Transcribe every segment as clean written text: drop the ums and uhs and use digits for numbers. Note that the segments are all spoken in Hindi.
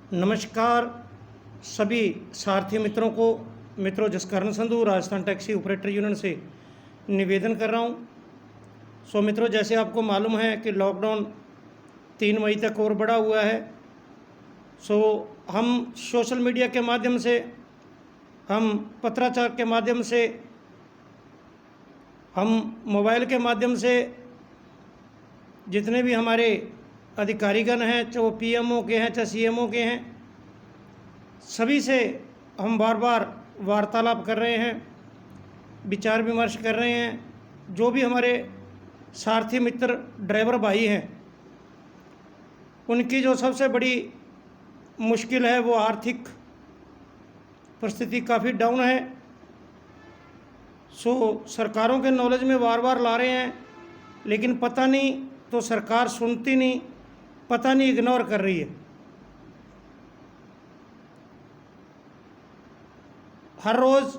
नमस्कार सभी सारथी मित्रों को। मित्रों, Jaskaran Sandhu Rajasthan taxi operator union से निवेदन कर रहा हूं। मित्रों, जैसे आपको मालूम है कि लॉकडाउन 3 मई तक और बढ़ा हुआ है। हम सोशल मीडिया के माध्यम से, हम पत्राचार के माध्यम से, हम मोबाइल के माध्यम से जितने भी हमारे अधिकारीगण हैं, चाहे वो पीएमओ के हैं चाहे सीएमओ के हैं, सभी से हम बार बार वार्तालाप कर रहे हैं, विचार विमर्श कर रहे हैं। जो भी हमारे सारथी मित्र ड्राइवर भाई हैं, उनकी जो सबसे बड़ी मुश्किल है वो आर्थिक परिस्थिति काफ़ी डाउन है। सरकारों के नॉलेज में बार बार ला रहे हैं, लेकिन पता नहीं तो सरकार सुनती नहीं, पता नहीं इग्नोर कर रही है। हर रोज़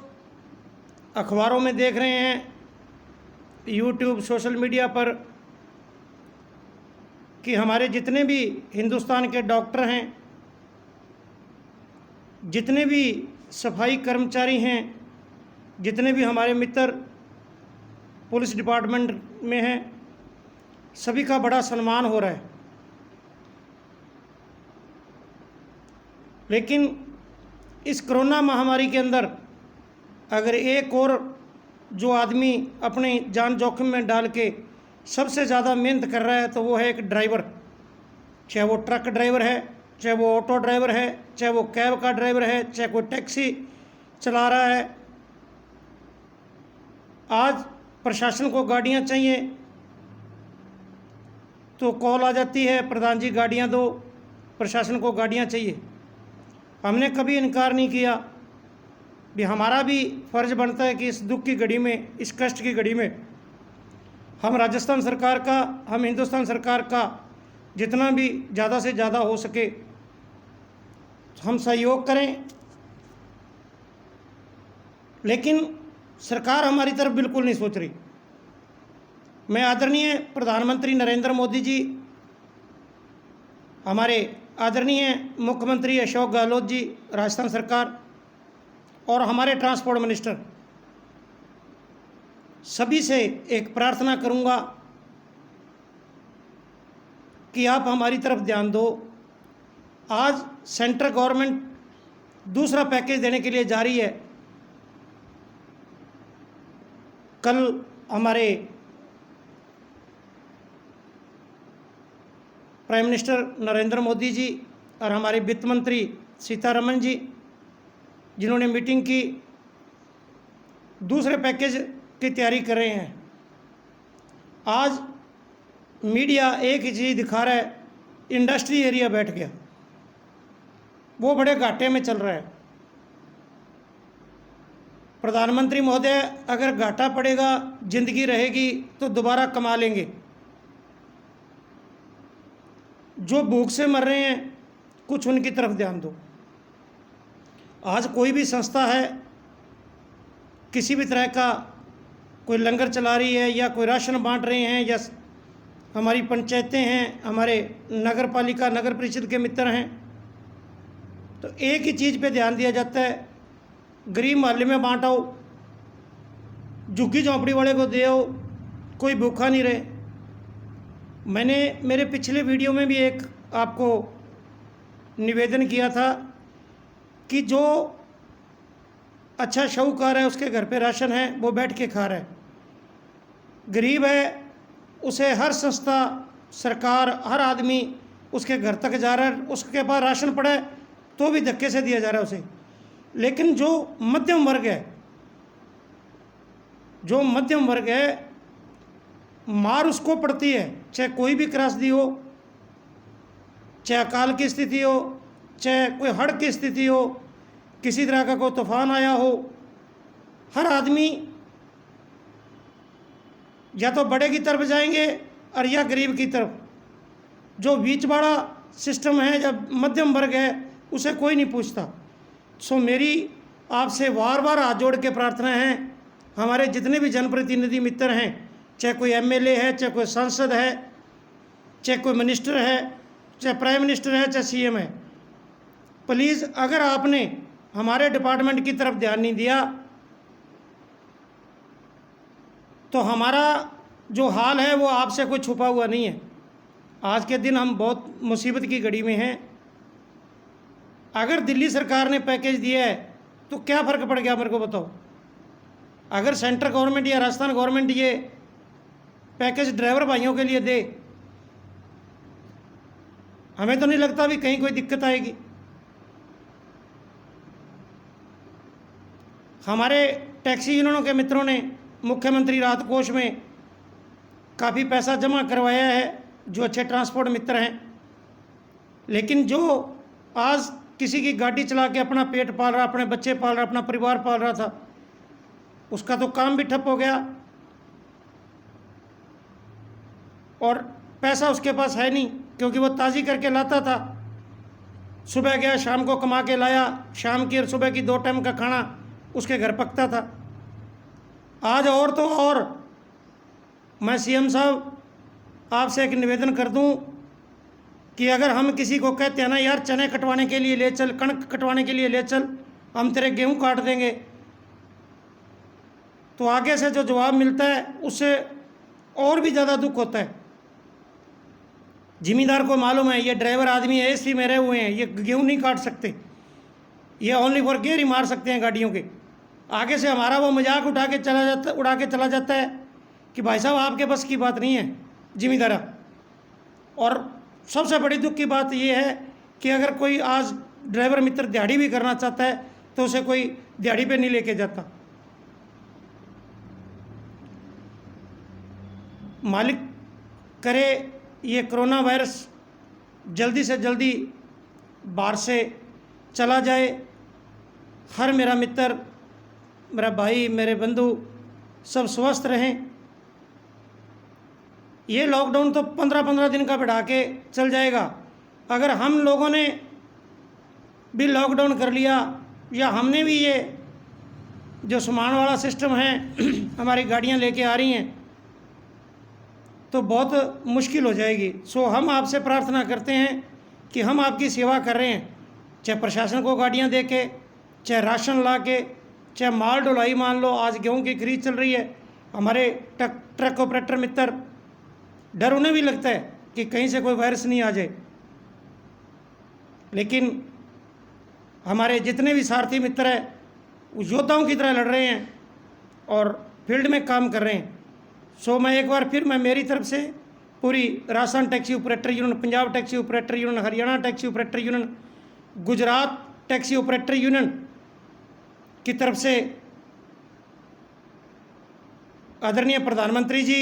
अखबारों में देख रहे हैं, यूट्यूब सोशल मीडिया पर, कि हमारे जितने भी हिंदुस्तान के डॉक्टर हैं, जितने भी सफाई कर्मचारी हैं, जितने भी हमारे मित्र पुलिस डिपार्टमेंट में हैं, सभी का बड़ा सम्मान हो रहा है। लेकिन इस कोरोना महामारी के अंदर अगर एक और जो आदमी अपनी जान जोखिम में डाल के सबसे ज़्यादा मेहनत कर रहा है तो वो है एक ड्राइवर। चाहे वो ट्रक ड्राइवर है, चाहे वो ऑटो ड्राइवर है, चाहे वो कैब का ड्राइवर है, चाहे कोई टैक्सी चला रहा है। आज प्रशासन को गाड़ियाँ चाहिए तो कॉल आ जाती है, प्रधान जी गाड़ियाँ दो, प्रशासन को गाड़ियाँ चाहिए। हमने कभी इनकार नहीं किया भी हमारा भी फ़र्ज़ बनता है कि इस दुख की घड़ी में, इस कष्ट की घड़ी में हम राजस्थान सरकार का, हम हिंदुस्तान सरकार का जितना भी ज़्यादा से ज़्यादा हो सके हम सहयोग करें। लेकिन सरकार हमारी तरफ बिल्कुल नहीं सोच रही। मैं आदरणीय प्रधानमंत्री नरेंद्र मोदी जी, हमारे आदरणीय मुख्यमंत्री अशोक गहलोत जी राजस्थान सरकार, और हमारे ट्रांसपोर्ट मिनिस्टर, सभी से एक प्रार्थना करूंगा कि आप हमारी तरफ ध्यान दो। आज सेंट्रल गवर्नमेंट दूसरा पैकेज देने के लिए जा रही है। कल हमारे प्राइम मिनिस्टर नरेंद्र मोदी जी और हमारे वित्त मंत्री सीतारमण जी, जिन्होंने मीटिंग की, दूसरे पैकेज की तैयारी कर रहे हैं। आज मीडिया एक ही चीज़ दिखा रहा है, इंडस्ट्री एरिया बैठ गया, वो बड़े घाटे में चल रहा है। प्रधानमंत्री महोदय, अगर घाटा पड़ेगा, जिंदगी रहेगी तो दोबारा कमा लेंगे। जो भूख से मर रहे हैं, कुछ उनकी तरफ ध्यान दो। आज कोई भी संस्था है, किसी भी तरह का कोई लंगर चला रही है या कोई राशन बांट रहे हैं, या हमारी पंचायतें हैं, हमारे नगर पालिका नगर परिषद के मित्र हैं, तो एक ही चीज़ पे ध्यान दिया जाता है, गरीब मोहल्ले में बांटाओ, झुग्गी झोंपड़ी वाले को दे आओ, कोई भूखा नहीं रहे। मैंने मेरे पिछले वीडियो में भी एक आपको निवेदन किया था कि जो अच्छा शाहूकार है, उसके घर पे राशन है, वो बैठ के खा रहा है। गरीब है, उसे हर संस्था, सरकार, हर आदमी उसके घर तक जा रहा है, उसके पास राशन पड़ा है तो भी धक्के से दिया जा रहा है उसे। लेकिन जो मध्यम वर्ग है, जो मध्यम वर्ग है, मार उसको पड़ती है, चाहे कोई भी त्रासदी हो, चाहे अकाल की स्थिति हो, चाहे कोई हड़ की स्थिति हो, किसी तरह का कोई तूफान आया हो, हर आदमी या तो बड़े की तरफ जाएंगे और या गरीब की तरफ। जो बीच वाला सिस्टम है, जब मध्यम वर्ग है, उसे कोई नहीं पूछता। मेरी आपसे बार बार हाथ जोड़ के प्रार्थना है, हमारे जितने भी जनप्रतिनिधि मित्र हैं, चाहे कोई एमएलए है, चाहे कोई सांसद है, चाहे कोई मिनिस्टर है, चाहे प्राइम मिनिस्टर है, चाहे सीएम है, प्लीज़ अगर आपने हमारे डिपार्टमेंट की तरफ ध्यान नहीं दिया तो हमारा जो हाल है वो आपसे कोई छुपा हुआ नहीं है। आज के दिन हम बहुत मुसीबत की घड़ी में हैं। अगर दिल्ली सरकार ने पैकेज दिया है तो क्या फ़र्क पड़ गया मेरे को बताओ। अगर सेंट्रल गवर्नमेंट या राजस्थान गवर्नमेंट ये पैकेज ड्राइवर भाइयों के लिए दे, हमें तो नहीं लगता भी कहीं कोई दिक्कत आएगी। हमारे टैक्सी यूनियनों के मित्रों ने मुख्यमंत्री राहत कोष में काफ़ी पैसा जमा करवाया है, जो अच्छे ट्रांसपोर्ट मित्र हैं। लेकिन जो आज किसी की गाड़ी चला के अपना पेट पाल रहा, अपने बच्चे पाल रहा, अपना परिवार पाल रहा था, उसका तो काम भी ठप हो गया और पैसा उसके पास है नहीं, क्योंकि वो ताज़ी करके लाता था। सुबह गया, शाम को कमा के लाया, शाम की और सुबह की 2 टाइम का खाना उसके घर पकता था। आज और तो और मैं सीएम साहब आपसे एक निवेदन कर दूं कि अगर हम किसी को कहते हैं ना यार चने कटवाने के लिए ले चल, कणक कटवाने के लिए ले चल, हम तेरे गेहूं काट देंगे, तो आगे से जो जवाब मिलता है उससे और भी ज़्यादा दुख होता है। जिम्मेदार को मालूम है ये ड्राइवर आदमी है, एसी में रहे हुए हैं, ये गेहूं नहीं काट सकते, ये ओनली फॉर गेयर ही मार सकते हैं गाड़ियों के। आगे से हमारा वो मजाक उड़ा के चला जाता है कि भाई साहब आपके बस की बात नहीं है जिम्मेदारा। और सबसे बड़ी दुख की बात ये है कि अगर कोई आज ड्राइवर मित्र दिहाड़ी भी करना चाहता है तो उसे कोई दिहाड़ी पे नहीं लेके जाता। मालिक करे ये कोरोना वायरस जल्दी से जल्दी बाहर से चला जाए, हर मेरा मित्र, मेरा भाई, मेरे बंधु सब स्वस्थ रहें। ये लॉकडाउन तो 15-15 दिन का बढ़ा के चल जाएगा। अगर हम लोगों ने भी लॉकडाउन कर लिया या हमने भी ये जो सामान वाला सिस्टम है हमारी गाड़ियां लेके आ रही हैं तो बहुत मुश्किल हो जाएगी। सो हम आपसे प्रार्थना करते हैं कि हम आपकी सेवा कर रहे हैं, चाहे प्रशासन को गाड़ियां दे के, चाहे राशन ला के, चाहे माल ढुलाई, मान लो आज गेहूं की खरीद चल रही है, हमारे ट्रक ऑपरेटर मित्र डर उन्हें भी लगता है कि कहीं से कोई वायरस नहीं आ जाए। लेकिन हमारे जितने भी सारथी मित्र हैं वो योद्धाओं की तरह लड़ रहे हैं और फील्ड में काम कर रहे हैं। सो मैं एक बार फिर मेरी तरफ से पूरी Rajasthan taxi operator union, Punjab taxi operator union, Haryana taxi operator union, Gujarat taxi operator union की तरफ से आदरणीय प्रधानमंत्री जी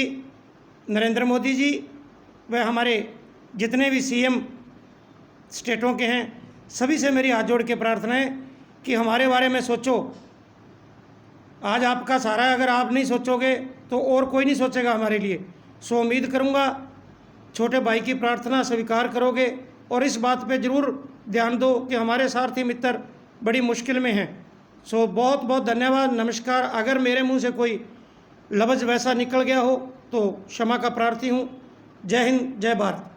नरेंद्र मोदी जी व हमारे जितने भी सीएम स्टेटों के हैं सभी से मेरी हाथ जोड़ के प्रार्थना है कि हमारे बारे में सोचो। आज आपका सहारा है, अगर आप नहीं सोचोगे तो और कोई नहीं सोचेगा हमारे लिए। सो उम्मीद करूँगा छोटे भाई की प्रार्थना स्वीकार करोगे और इस बात पे ज़रूर ध्यान दो कि हमारे सारथी मित्र बड़ी मुश्किल में हैं। सो बहुत बहुत धन्यवाद, नमस्कार। अगर मेरे मुंह से कोई लफ्ज़ वैसा निकल गया हो तो क्षमा का प्रार्थी हूँ। जय हिंद, जय भारत।